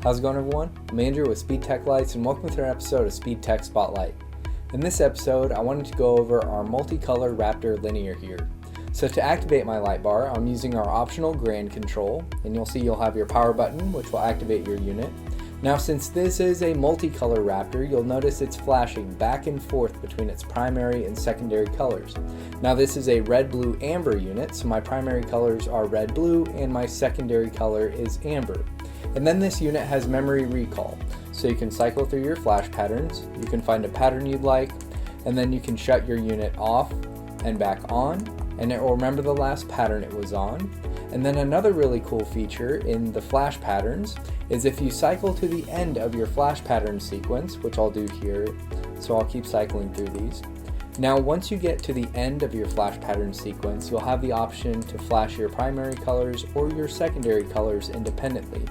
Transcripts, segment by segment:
How's it going, everyone? I'm Andrew with SpeedTech Lights, and welcome to an episode of SpeedTech Spotlight. In this episode, I wanted to go over our MultiColor Raptor linear here. So to activate my light bar, I'm using our optional grand control, and you'll have your power button, which will activate your unit. Now, since this is a MultiColor Raptor, you'll notice it's flashing back and forth between its primary and secondary colors. Now, this is a red, blue, amber unit, so my primary colors are red, blue, and my secondary color is amber. And then this unit has memory recall, so you can cycle through your flash patterns, you can find a pattern you'd like, and then you can shut your unit off and back on, and it will remember the last pattern it was on. And then another really cool feature in the flash patterns is if you cycle to the end of your flash pattern sequence, which I'll do here, so I'll keep cycling through these. Now, once you get to the end of your flash pattern sequence, you'll have the option to flash your primary colors or your secondary colors independently.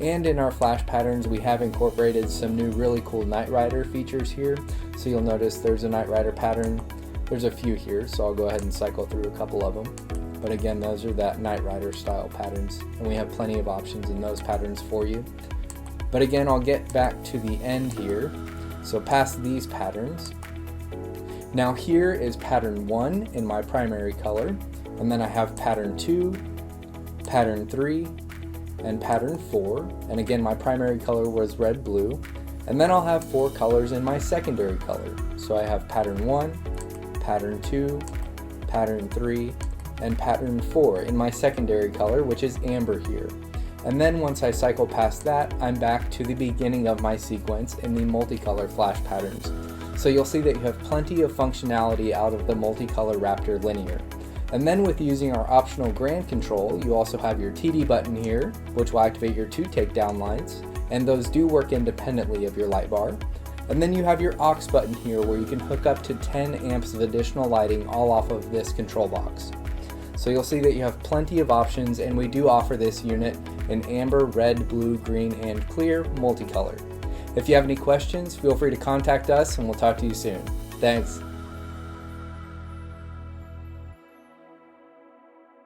And in our flash patterns, we have incorporated some new really cool Night Rider features here. So you'll notice there's a Night Rider pattern. There's a few here, so I'll go ahead and cycle through a couple of them. But again, those are that Night Rider style patterns, and we have plenty of options in those patterns for you. But again, I'll get back to the end here. So past these patterns. Now here is pattern 1 in my primary color, and then I have pattern 2, pattern 3, and pattern 4, and again my primary color was red, blue, and then I'll have 4 colors in my secondary color. So I have pattern 1, pattern 2, pattern 3, and pattern 4 in my secondary color, which is amber here. And then once I cycle past that, I'm back to the beginning of my sequence in the multicolor flash patterns. So you'll see that you have plenty of functionality out of the MultiColor Raptor linear. And then with using our optional grand control, you also have your TD button here, which will activate your 2 takedown lights, and those do work independently of your light bar. And then you have your aux button here where you can hook up to 10 amps of additional lighting all off of this control box. So you'll see that you have plenty of options, and we do offer this unit in amber, red, blue, green, and clear multicolor. If you have any questions, feel free to contact us and we'll talk to you soon. Thanks.